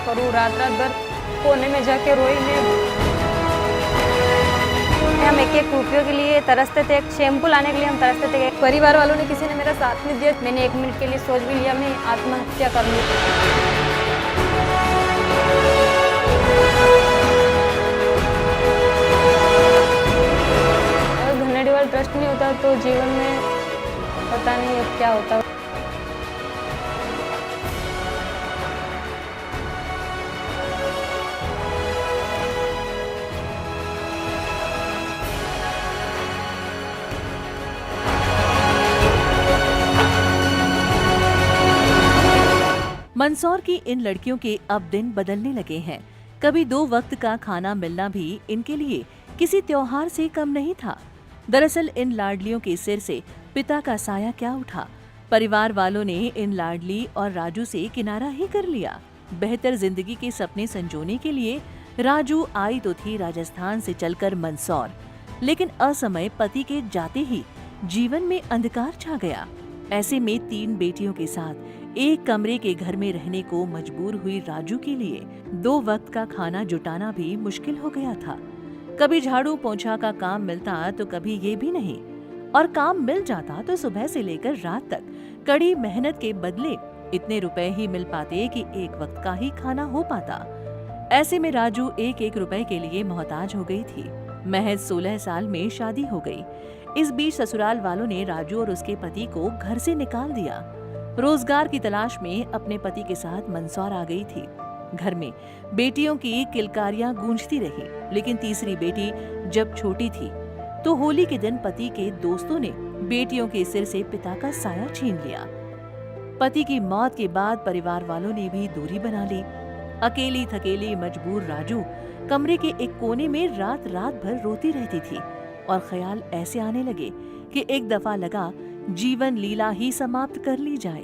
करूँ, रात रात भर कोने में जाके रोई मैं। हम एक एक रुपयों के लिए तरसते थे, एक शैम्पू लाने के लिए हम तरसते थे। परिवार वालों ने किसी ने मेरा साथ नहीं दिया। मैंने 1 मिनट के लिए सोच भी लिया मैं आत्महत्या कर लूँ। अगर घनेडीवाल ट्रस्ट नहीं होता तो जीवन में पता नहीं अब क्या होता। मंदसौर की इन लड़कियों के अब दिन बदलने लगे हैं। कभी 2 वक्त का खाना मिलना भी इनके लिए किसी त्योहार से कम नहीं था। दरअसल इन लाडलियों के सिर से पिता का साया क्या उठा। परिवार वालों ने इन लाडली और राजू से किनारा ही कर लिया। बेहतर जिंदगी के सपने संजोने के लिए राजू आई तो थी राजस्थान से चलकर मंदसौर, लेकिन असमय पति के जाते ही जीवन में अंधकार छा गया। ऐसे में 3 बेटियों के साथ एक कमरे के घर में रहने को मजबूर हुई राजू के लिए 2 वक्त का खाना जुटाना भी मुश्किल हो गया था। कभी झाड़ू पोंछा का काम मिलता तो कभी ये भी नहीं, और काम मिल जाता तो सुबह से लेकर रात तक कड़ी मेहनत के बदले इतने रुपए ही मिल पाते कि एक वक्त का ही खाना हो पाता। ऐसे में राजू एक रुपए के लिए मोहताज हो गई थी। महज 16 साल में शादी हो गई। इस बीच ससुराल वालों ने राजू और उसके पति को घर से निकाल दिया। रोजगार की तलाश में अपने पति के साथ मंदसौर आ गई थी। घर में बेटियों की किलकारियां गूंजती रही, लेकिन तीसरी बेटी जब छोटी थी तो होली के दिन पति के दोस्तों ने बेटियों के सिर से पिता का साया छीन लिया। पति की मौत के बाद परिवार वालों ने भी दूरी बना ली। अकेली थकेली मजबूर राजू कमरे के एक कोने में रात रात भर रोती रहती थी और ख्याल ऐसे आने लगे कि एक दफा लगा जीवन लीला ही समाप्त कर ली जाए।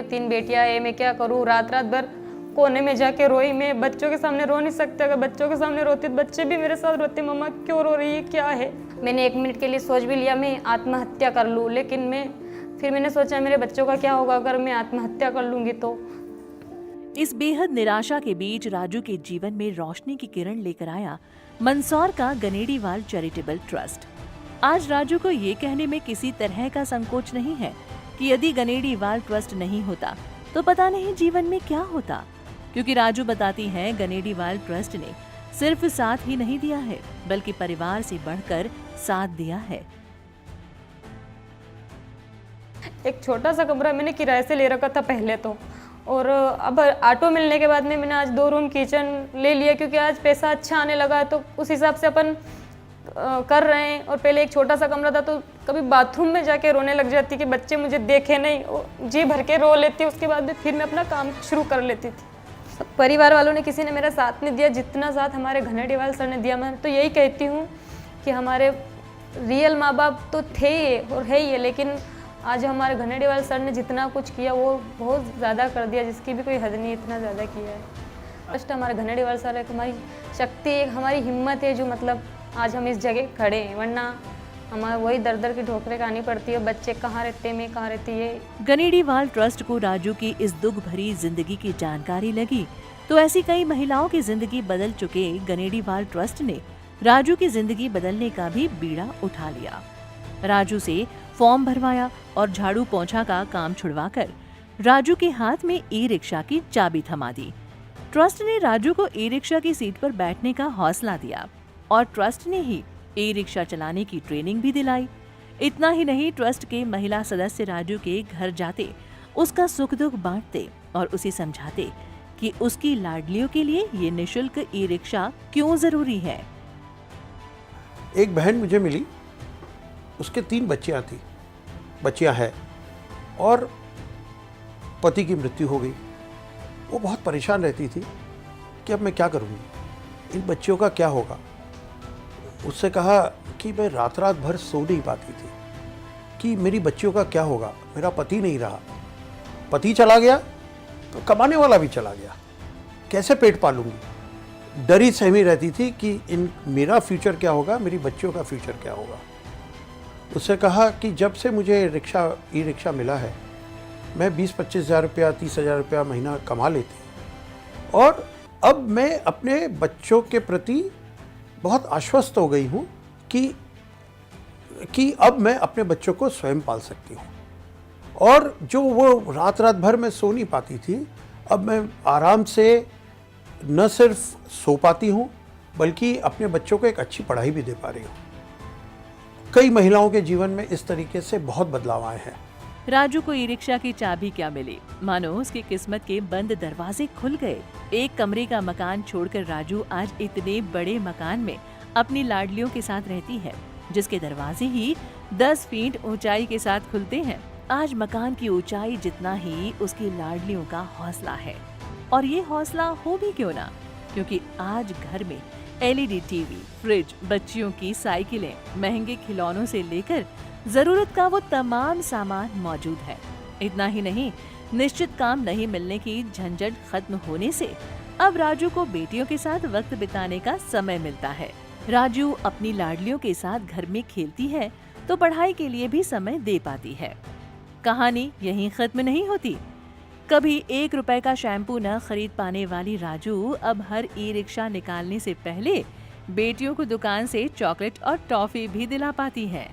3 बेटियां है, मैं क्या करूँ, रात रात भर कोने में जाके रोई मैं। बच्चों के सामने रो नहीं सकते, अगर बच्चों के सामने रोती तो बच्चे भी मेरे साथ रोते, मम्मा क्यों रो रही है, क्या है। मैंने 1 मिनट के लिए सोच भी लिया मैं आत्महत्या कर लूँ, लेकिन फिर मैंने सोचा मेरे बच्चों का क्या होगा अगर मैं आत्महत्या कर लूँगी तो। इस बेहद निराशा के बीच राजू के जीवन में रोशनी की किरण लेकर आया मंदसौर का गनेडीवाल चैरिटेबल ट्रस्ट। आज राजू को ये कहने में किसी तरह का संकोच नहीं है कि यदि गनेडीवाल ट्रस्ट नहीं होता तो पता नहीं जीवन में क्या होता, क्योंकि राजू बताती हैं गनेडीवाल ट्रस्ट ने सिर्फ साथ ही नहीं दिया है बल्कि परिवार से बढ़कर साथ दिया है। एक छोटा सा कमरा मैंने किराए से ले रखा था पहले तो, और अब ऑटो मिलने के बाद में मैंने आज 2 रूम किचन ले लिया, क्योंकि आज पैसा अच्छा आने लगा तो उस हिसाब से अपन कर रहे हैं। और पहले एक छोटा सा कमरा था तो कभी बाथरूम में जाके रोने लग जाती कि बच्चे मुझे देखे नहीं, जी भर के रो लेती। उसके बाद में फिर मैं अपना काम शुरू कर लेती थी। परिवार वालों ने किसी ने मेरा साथ नहीं दिया, जितना साथ हमारे घनेडीवाल सर ने दिया। मैं तो यही कहती हूँ कि हमारे रियल माँ बाप तो थे ही और है ही है, लेकिन आज हमारे घनेडीवाल सर ने जितना कुछ किया वो बहुत ज़्यादा कर दिया, जिसकी भी कोई हद नहीं, इतना ज़्यादा किया है। फर्स्ट हमारे घनेडीवाल सर एक हमारी शक्ति, एक हमारी हिम्मत है जो मतलब आज हम इस जगह खड़े हैं, वरना हमारे वही दर दर की ठोकरें खानी पड़ती है। बच्चे कहाँ रहते, मैं कहाँ रहती है। गनेडीवाल ट्रस्ट को राजू की इस दुख भरी जिंदगी की जानकारी लगी तो ऐसी कई महिलाओं की जिंदगी बदल चुके गनेडीवाल ट्रस्ट ने राजू की जिंदगी बदलने का भी बीड़ा उठा लिया। राजू से फॉर्म भरवाया और झाड़ू पोंछा का काम छुड़वाकर राजू के हाथ में ई-रिक्शा की चाबी थमा दी। ट्रस्ट ने राजू को ई-रिक्शा की सीट पर बैठने का हौसला दिया और ट्रस्ट ने ही ई-रिक्शा चलाने की ट्रेनिंग भी दिलाई। इतना ही नहीं, ट्रस्ट के महिला सदस्य राजू के घर जाते उसका सुख दुख बांटते और उसे समझाते कि उसकी लाडलियों के लिए ये निशुल्क ई-रिक्शा क्यों जरूरी है। एक बहन मुझे मिली, उसके 3 बच्चियां हैं और पति की मृत्यु हो गई। वो बहुत परेशान रहती थी कि अब मैं क्या करूँगी, इन बच्चियों का क्या होगा। उससे कहा कि मैं रात रात भर सो नहीं पाती थी कि मेरी बच्चियों का क्या होगा, मेरा पति नहीं रहा, पति चला गया तो कमाने वाला भी चला गया, कैसे पेट पालूंगी। डरी सहमी रहती थी कि मेरा फ्यूचर क्या होगा, मेरी बच्चियों का फ्यूचर क्या होगा। उससे कहा कि जब से मुझे ई रिक्शा मिला है, मैं 20-25 हज़ार रुपया 30 हज़ार रुपया महीना कमा लेती, और अब मैं अपने बच्चों के प्रति बहुत आश्वस्त हो गई हूँ कि अब मैं अपने बच्चों को स्वयं पाल सकती हूँ। और जो वो रात रात भर में सो नहीं पाती थी, अब मैं आराम से न सिर्फ सो पाती हूँ बल्कि अपने बच्चों को एक अच्छी पढ़ाई भी दे पा रही हूँ। कई महिलाओं के जीवन में इस तरीके से बहुत बदलाव आए हैं। राजू को ई रिक्शा की चाबी क्या मिली, मानो उसकी किस्मत के बंद दरवाजे खुल गए। एक कमरे का मकान छोड़कर राजू आज इतने बड़े मकान में अपनी लाडलियों के साथ रहती है, जिसके दरवाजे ही 10 फीट ऊंचाई के साथ खुलते हैं। आज मकान की ऊंचाई जितना ही उसकी लाडलियों का हौसला है। और ये हौसला हो भी क्यों ना, क्योंकि आज घर में LED टीवी, फ्रिज, बच्चियों की साइकिलें, महंगे खिलौनों से लेकर जरूरत का वो तमाम सामान मौजूद है। इतना ही नहीं, निश्चित काम नहीं मिलने की झंझट खत्म होने से अब राजू को बेटियों के साथ वक्त बिताने का समय मिलता है। राजू अपनी लाडलियों के साथ घर में खेलती है तो पढ़ाई के लिए भी समय दे पाती है। कहानी यहीं खत्म नहीं होती। कभी 1 रुपए का शैम्पू न खरीद पाने वाली राजू अब हर ई रिक्शा निकालने से पहले बेटियों को दुकान से चॉकलेट और टॉफी भी दिला पाती है।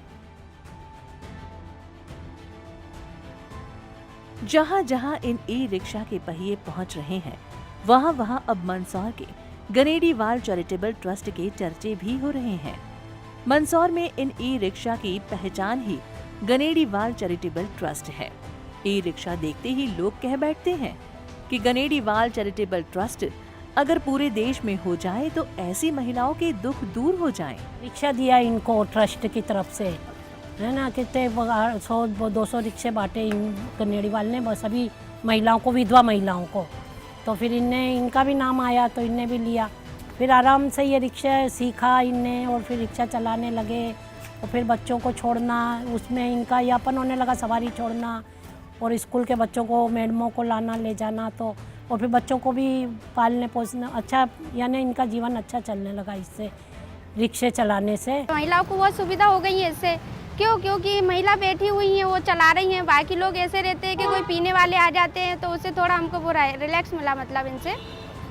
जहां जहां इन ई रिक्शा के पहिए पहुंच रहे हैं, वहां वहां अब मंदसौर के गनेड़ीवाल चैरिटेबल ट्रस्ट के चर्चे भी हो रहे हैं। मंदसौर में इन ई रिक्शा की पहचान ही गनेड़ीवाल चैरिटेबल ट्रस्ट है। ई रिक्शा देखते ही लोग कह बैठते हैं कि गनेड़ीवाल चैरिटेबल ट्रस्ट अगर पूरे देश में हो जाए तो ऐसी महिलाओं के दुख दूर हो जाएं। रिक्शा दिया इनको ट्रस्ट की तरफ से, है ना, कितने 100-200 रिक्शे बांटे इन गनेड़ीवाल ने, बस सभी महिलाओं को, विधवा महिलाओं को। तो फिर इनका भी नाम आया तो इनने भी लिया। फिर आराम से ये रिक्शा सीखा इनने और फिर रिक्शा चलाने लगे। और फिर बच्चों को छोड़ना, उसमें इनका यापन होने लगा, सवारी छोड़ना और स्कूल के बच्चों को, मैडमों को लाना ले जाना, तो और फिर बच्चों को भी पालने पोसना, अच्छा यानी इनका जीवन अच्छा चलने लगा इससे, रिक्शे चलाने से। महिलाओं को बहुत सुविधा हो गई है इससे। क्योंकि महिला बैठी हुई हैं, वो चला रही हैं। बाकी लोग ऐसे रहते हैं कि कोई पीने वाले आ जाते हैं तो उससे थोड़ा हमको वो रिलैक्स मिला, मतलब इनसे।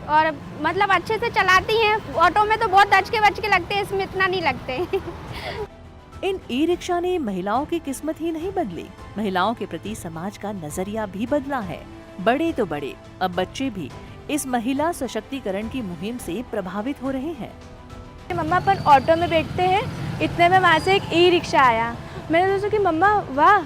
और मतलब अच्छे से चलाती हैं। ऑटो में तो बहुत दचके बचके लगते हैं, इसमें इतना नहीं लगते। इन ई रिक्शा ने महिलाओं की किस्मत ही नहीं बदली, महिलाओं के प्रति समाज का नजरिया भी बदला है। बड़े तो बड़े, अब बच्चे भी इस महिला सशक्तिकरण की मुहिम से प्रभावित हो रहे हैं। मम्मा अपन ऑटो में बैठते हैं, इतने में वहाँ से एक ई रिक्शा आया। मैंने सोचा कि मम्मा वाह,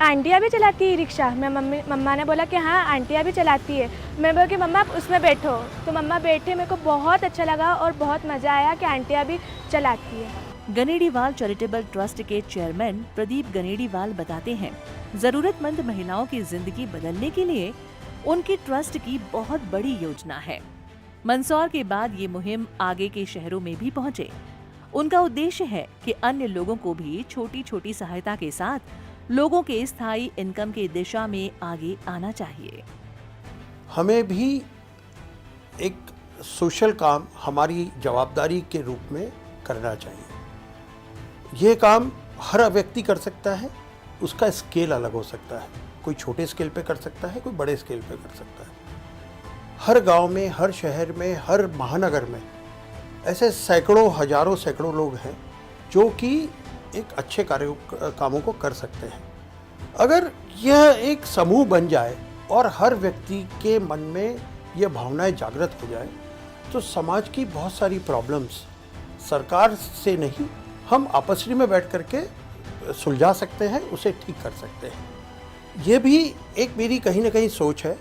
आंटियाँ भी चलाती है ई रिक्शा। मम्मा ने बोला कि हाँ आंटियाँ भी चलाती है। मैं बोला कि मम्मा आप उसमें बैठो, तो मम्मा बैठे। मेरे को बहुत अच्छा लगा और बहुत मज़ा आया कि आंटियाँ भी चलाती है। गनेड़ीवाल चैरिटेबल ट्रस्ट के चेयरमैन प्रदीप गनेड़ीवाल बताते हैं, जरूरतमंद महिलाओं की जिंदगी बदलने के लिए उनकी ट्रस्ट की बहुत बड़ी योजना है। मंदसौर के बाद ये मुहिम आगे के शहरों में भी पहुंचे। उनका उद्देश्य है कि अन्य लोगों को भी छोटी छोटी सहायता के साथ लोगों के स्थायी इनकम की दिशा में आगे आना चाहिए। हमें भी एक सोशल काम हमारी जवाबदारी के रूप में करना चाहिए। ये काम हर व्यक्ति कर सकता है, उसका स्केल अलग हो सकता है। कोई छोटे स्केल पे कर सकता है, कोई बड़े स्केल पे कर सकता है। हर गांव में, हर शहर में, हर महानगर में ऐसे सैकड़ों, हजारों, सैकड़ों लोग हैं जो कि एक अच्छे कामों को कर सकते हैं। अगर यह एक समूह बन जाए और हर व्यक्ति के मन में यह भावनाएं जागृत हो जाए तो समाज की बहुत सारी प्रॉब्लम्स सरकार से नहीं, हम आपस में बैठ करके सुलझा सकते हैं, उसे ठीक कर सकते हैं। ये भी एक मेरी कहीं ना कहीं सोच है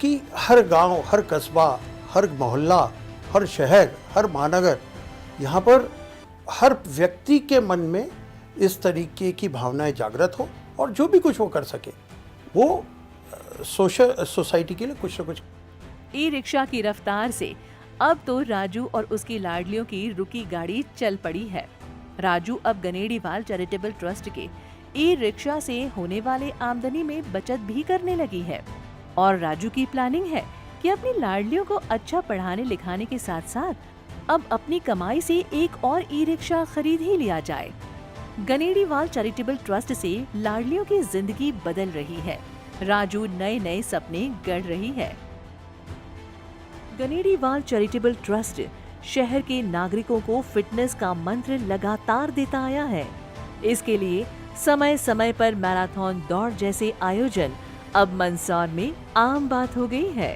कि हर गांव, हर कस्बा, हर मोहल्ला, हर शहर, हर महानगर, यहाँ पर हर व्यक्ति के मन में इस तरीके की भावनाएं जागृत हो और जो भी कुछ वो कर सके वो सोसाइटी के लिए कुछ न कुछ। ई रिक्शा की रफ्तार से अब तो राजू और उसकी लाडलियों की रुकी गाड़ी चल पड़ी है। राजू अब गनेड़ीवाल चैरिटेबल ट्रस्ट के ई रिक्शा से होने वाले आमदनी में बचत भी करने लगी है और राजू की प्लानिंग है कि अपनी लाडलियों को अच्छा पढ़ाने लिखाने के साथ साथ अब अपनी कमाई से एक और ई रिक्शा खरीद ही लिया जाए। गनेड़ीवाल चैरिटेबल ट्रस्ट से लाडलियों की जिंदगी बदल रही है। राजू नए नए सपने गढ़ रही है। कनेडीवाल चैरिटेबल ट्रस्ट शहर के नागरिकों को फिटनेस का मंत्र लगातार देता आया है। इसके लिए समय समय पर मैराथन दौड़ जैसे आयोजन अब मंदसौर में आम बात हो गई है।